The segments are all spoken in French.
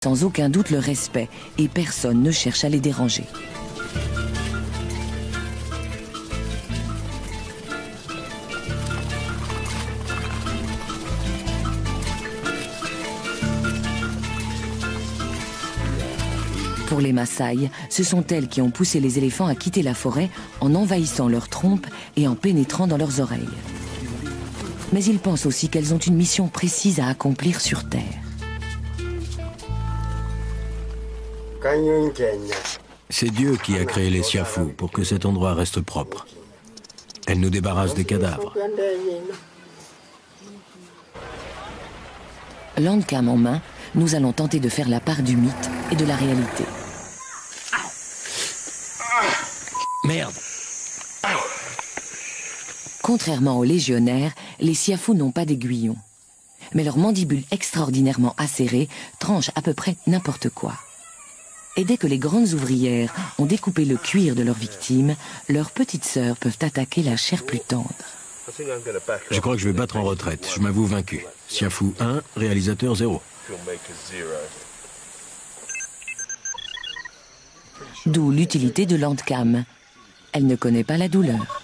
sans aucun doute le respect et personne ne cherche à les déranger. Pour les Maasai, ce sont elles qui ont poussé les éléphants à quitter la forêt en envahissant leurs trompes et en pénétrant dans leurs oreilles. Mais ils pensent aussi qu'elles ont une mission précise à accomplir sur Terre. C'est Dieu qui a créé les siafous pour que cet endroit reste propre. Elle nous débarrasse des cadavres. Landcam en main, nous allons tenter de faire la part du mythe et de la réalité. Merde! Contrairement aux légionnaires, les siafous n'ont pas d'aiguillon. Mais leurs mandibules extraordinairement acérées tranchent à peu près n'importe quoi. Et dès que les grandes ouvrières ont découpé le cuir de leurs victimes, leurs petites sœurs peuvent attaquer la chair plus tendre. Je crois que je vais battre en retraite. Je m'avoue vaincu. Siafou 1, réalisateur 0. D'où l'utilité de Landcam. Elle ne connaît pas la douleur.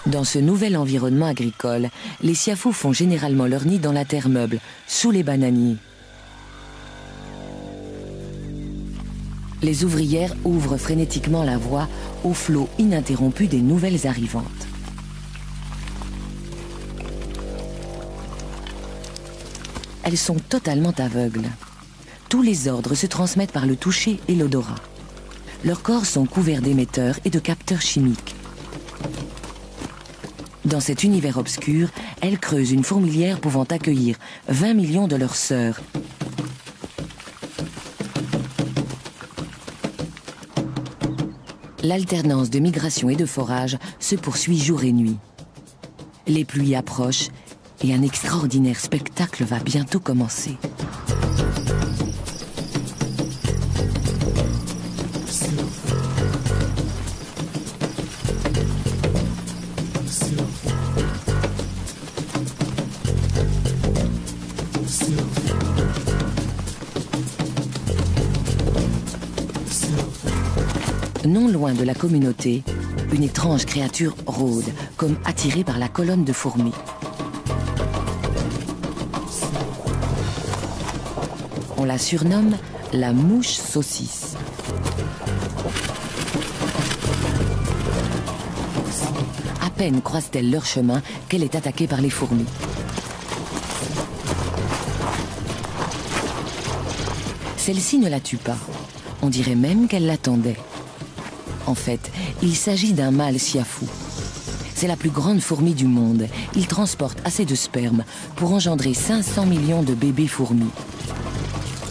Dans ce nouvel environnement agricole, les siafous font généralement leur nid dans la terre meuble, sous les bananiers. Les ouvrières ouvrent frénétiquement la voie au flot ininterrompu des nouvelles arrivantes. Elles sont totalement aveugles. Tous les ordres se transmettent par le toucher et l'odorat. Leurs corps sont couverts d'émetteurs et de capteurs chimiques. Dans cet univers obscur, elles creusent une fourmilière pouvant accueillir 20 millions de leurs sœurs. L'alternance de migration et de forage se poursuit jour et nuit. Les pluies approchent et un extraordinaire spectacle va bientôt commencer. Non loin de la communauté, une étrange créature rôde, comme attirée par la colonne de fourmis. On la surnomme la mouche saucisse. À peine croisent-elles leur chemin qu'elle est attaquée par les fourmis. Celle-ci ne la tue pas. On dirait même qu'elle l'attendait. En fait, il s'agit d'un mâle siafou. C'est la plus grande fourmi du monde. Il transporte assez de sperme pour engendrer 500 millions de bébés fourmis.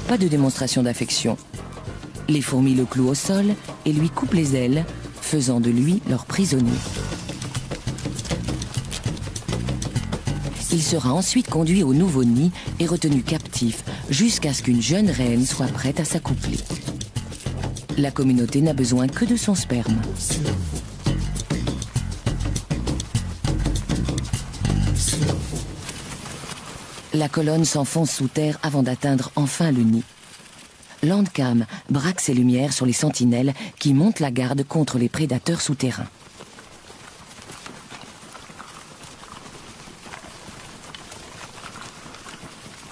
Pas de démonstration d'affection. Les fourmis le clouent au sol et lui coupent les ailes, faisant de lui leur prisonnier. Il sera ensuite conduit au nouveau nid et retenu captif jusqu'à ce qu'une jeune reine soit prête à s'accoupler. La communauté n'a besoin que de son sperme. La colonne s'enfonce sous terre avant d'atteindre enfin le nid. Landcam braque ses lumières sur les sentinelles qui montent la garde contre les prédateurs souterrains.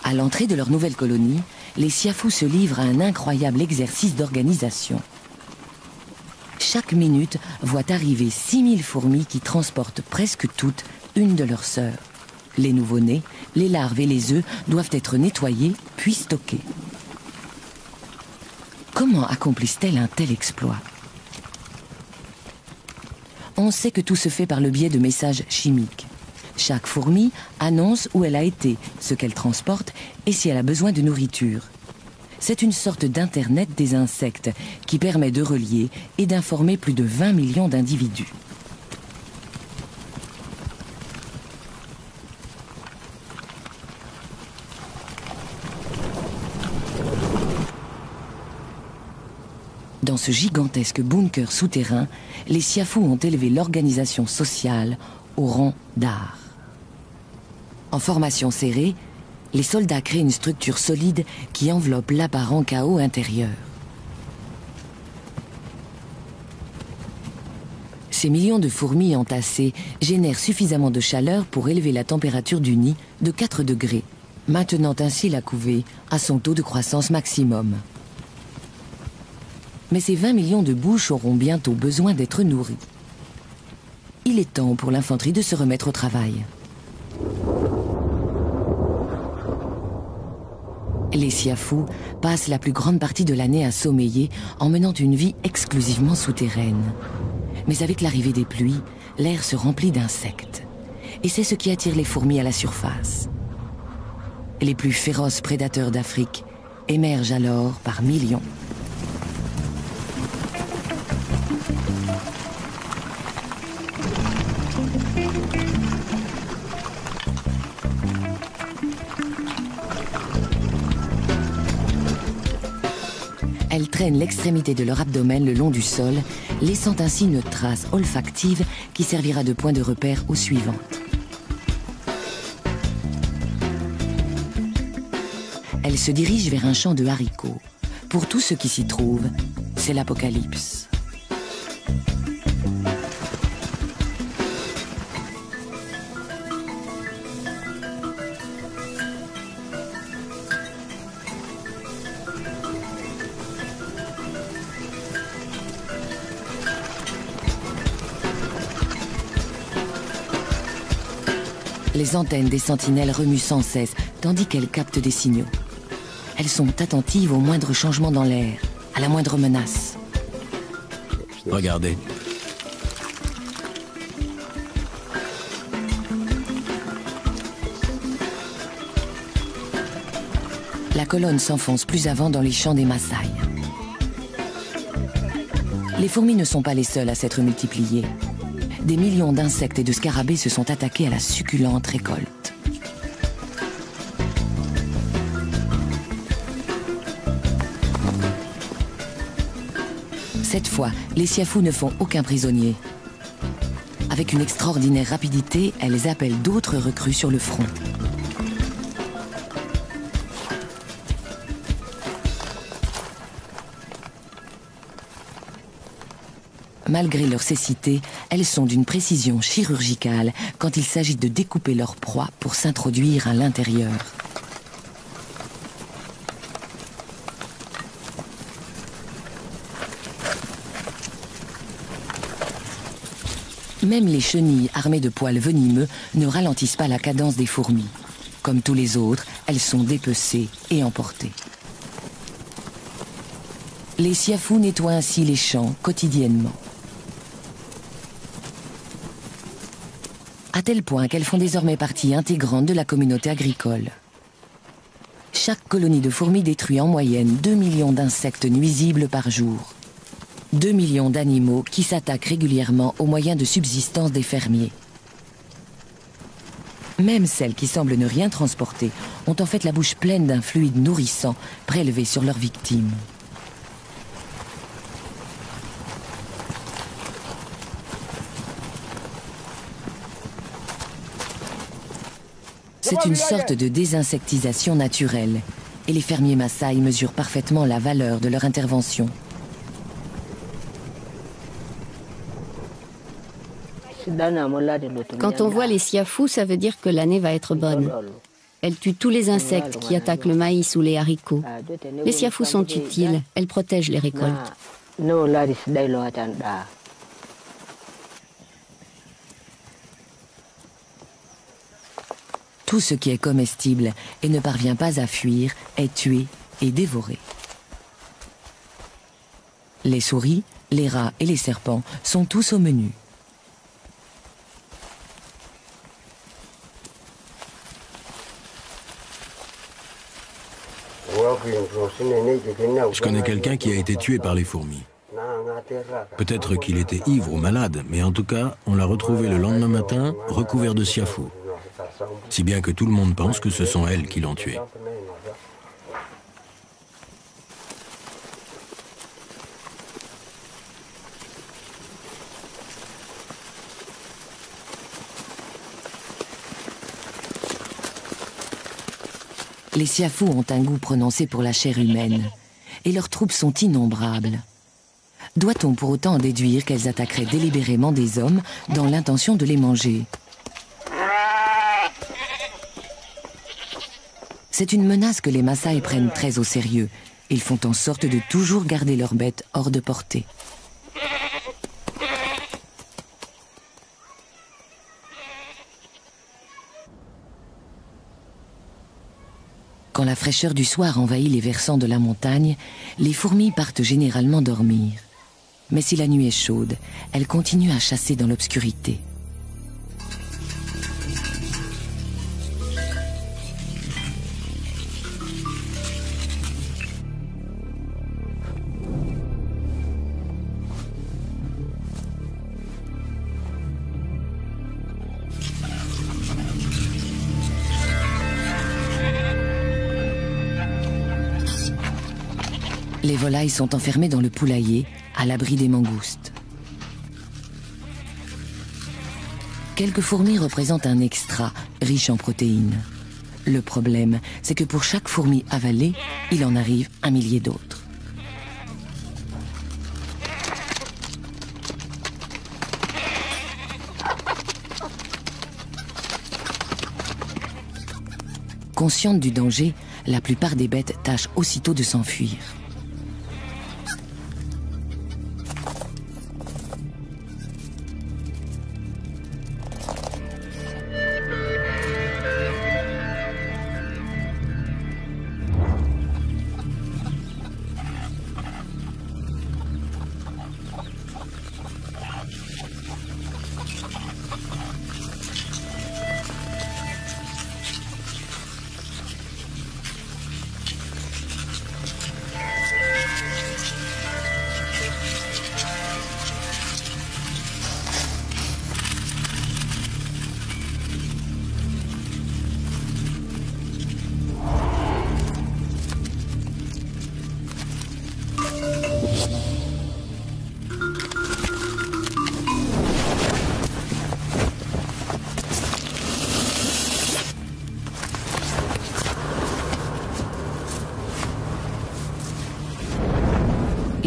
À l'entrée de leur nouvelle colonie, les siafous se livrent à un incroyable exercice d'organisation. Chaque minute voit arriver 6000 fourmis qui transportent presque toutes une de leurs sœurs. Les nouveau-nés, les larves et les œufs doivent être nettoyés puis stockés. Comment accomplissent-elles un tel exploit? On sait que tout se fait par le biais de messages chimiques. Chaque fourmi annonce où elle a été, ce qu'elle transporte et si elle a besoin de nourriture. C'est une sorte d'internet des insectes qui permet de relier et d'informer plus de 20 millions d'individus. Dans ce gigantesque bunker souterrain, les Siafous ont élevé l'organisation sociale au rang d'art. En formation serrée, les soldats créent une structure solide qui enveloppe l'apparent chaos intérieur. Ces millions de fourmis entassées génèrent suffisamment de chaleur pour élever la température du nid de 4 degrés, maintenant ainsi la couvée à son taux de croissance maximum. Mais ces 20 millions de bouches auront bientôt besoin d'être nourries. Il est temps pour l'infanterie de se remettre au travail. Les Siafous passent la plus grande partie de l'année à sommeiller en menant une vie exclusivement souterraine. Mais avec l'arrivée des pluies, l'air se remplit d'insectes. Et c'est ce qui attire les fourmis à la surface. Les plus féroces prédateurs d'Afrique émergent alors par millions. Elles traînent l'extrémité de leur abdomen le long du sol, laissant ainsi une trace olfactive qui servira de point de repère aux suivantes. Elles se dirigent vers un champ de haricots. Pour tous ceux qui s'y trouvent, c'est l'apocalypse. Les antennes des sentinelles remuent sans cesse, tandis qu'elles captent des signaux. Elles sont attentives au moindre changement dans l'air, à la moindre menace. Regardez. La colonne s'enfonce plus avant dans les champs des Maasai. Les fourmis ne sont pas les seules à s'être multipliées. Des millions d'insectes et de scarabées se sont attaqués à la succulente récolte. Cette fois, les Siafous ne font aucun prisonnier. Avec une extraordinaire rapidité, elles appellent d'autres recrues sur le front. Malgré leur cécité, elles sont d'une précision chirurgicale quand il s'agit de découper leur proie pour s'introduire à l'intérieur. Même les chenilles armées de poils venimeux ne ralentissent pas la cadence des fourmis. Comme tous les autres, elles sont dépecées et emportées. Les Siafous nettoient ainsi les champs quotidiennement. À tel point qu'elles font désormais partie intégrante de la communauté agricole. Chaque colonie de fourmis détruit en moyenne 2 millions d'insectes nuisibles par jour. 2 millions d'animaux qui s'attaquent régulièrement aux moyens de subsistance des fermiers. Même celles qui semblent ne rien transporter ont en fait la bouche pleine d'un fluide nourrissant prélevé sur leurs victimes. C'est une sorte de désinsectisation naturelle, et les fermiers Maasai mesurent parfaitement la valeur de leur intervention. Quand on voit les Siafous, ça veut dire que l'année va être bonne. Elles tuent tous les insectes qui attaquent le maïs ou les haricots. Les Siafous sont utiles, elles protègent les récoltes. Tout ce qui est comestible et ne parvient pas à fuir est tué et dévoré. Les souris, les rats et les serpents sont tous au menu. Je connais quelqu'un qui a été tué par les fourmis. Peut-être qu'il était ivre ou malade, mais en tout cas, on l'a retrouvé le lendemain matin, recouvert de siafous. Si bien que tout le monde pense que ce sont elles qui l'ont tué. Les Siafous ont un goût prononcé pour la chair humaine, et leurs troupes sont innombrables. Doit-on pour autant en déduire qu'elles attaqueraient délibérément des hommes dans l'intention de les manger? C'est une menace que les Maasai prennent très au sérieux. Ils font en sorte de toujours garder leurs bêtes hors de portée. Quand la fraîcheur du soir envahit les versants de la montagne, les fourmis partent généralement dormir. Mais si la nuit est chaude, elles continuent à chasser dans l'obscurité. Les volailles sont enfermées dans le poulailler, à l'abri des mangoustes. Quelques fourmis représentent un extra, riche en protéines. Le problème, c'est que pour chaque fourmi avalée, il en arrive 1 millier d'autres. Conscientes du danger, la plupart des bêtes tâchent aussitôt de s'enfuir.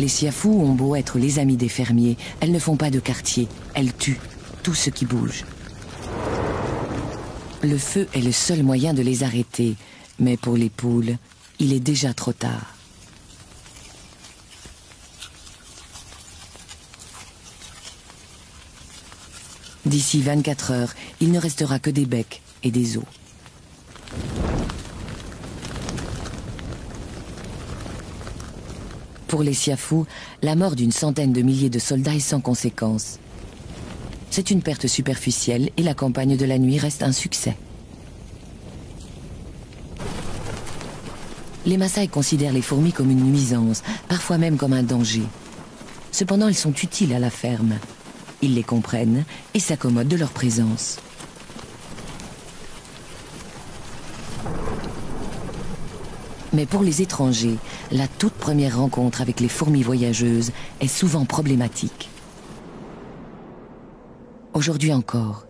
Les Siafous ont beau être les amis des fermiers, elles ne font pas de quartier, elles tuent tout ce qui bouge. Le feu est le seul moyen de les arrêter, mais pour les poules, il est déjà trop tard. D'ici 24 heures, il ne restera que des becs et des os. Pour les Siafous, la mort d'une centaine de milliers de soldats est sans conséquence. C'est une perte superficielle et la campagne de la nuit reste un succès. Les Maasai considèrent les fourmis comme une nuisance, parfois même comme un danger. Cependant, elles sont utiles à la ferme. Ils les comprennent et s'accommodent de leur présence. Mais pour les étrangers, la toute première rencontre avec les fourmis voyageuses est souvent problématique. Aujourd'hui encore,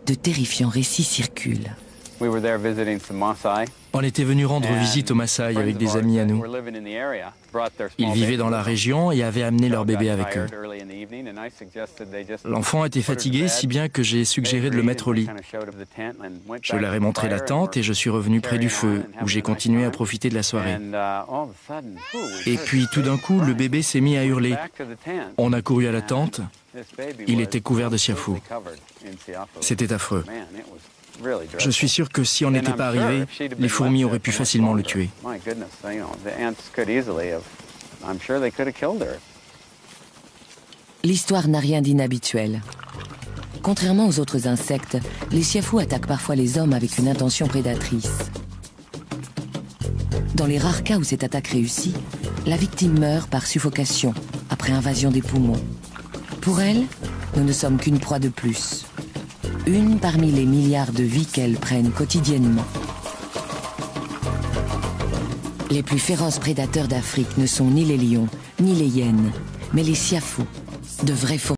de terrifiants récits circulent. On était venu rendre visite aux Maasai avec des amis à nous. Ils vivaient dans la région et avaient amené leur bébé avec eux. L'enfant était fatigué, si bien que j'ai suggéré de le mettre au lit. Je leur ai montré la tente et je suis revenu près du feu, où j'ai continué à profiter de la soirée. Et puis tout d'un coup, le bébé s'est mis à hurler. On a couru à la tente. Il était couvert de siafous. C'était affreux. Je suis sûr que si on n'était pas arrivé, les fourmis auraient pu facilement le tuer. L'histoire n'a rien d'inhabituel. Contrairement aux autres insectes, les siafous attaquent parfois les hommes avec une intention prédatrice. Dans les rares cas où cette attaque réussit, la victime meurt par suffocation, après invasion des poumons. Pour elle, nous ne sommes qu'une proie de plus. Une parmi les milliards de vies qu'elles prennent quotidiennement. Les plus féroces prédateurs d'Afrique ne sont ni les lions, ni les hyènes, mais les siafous, de vrais fourmis.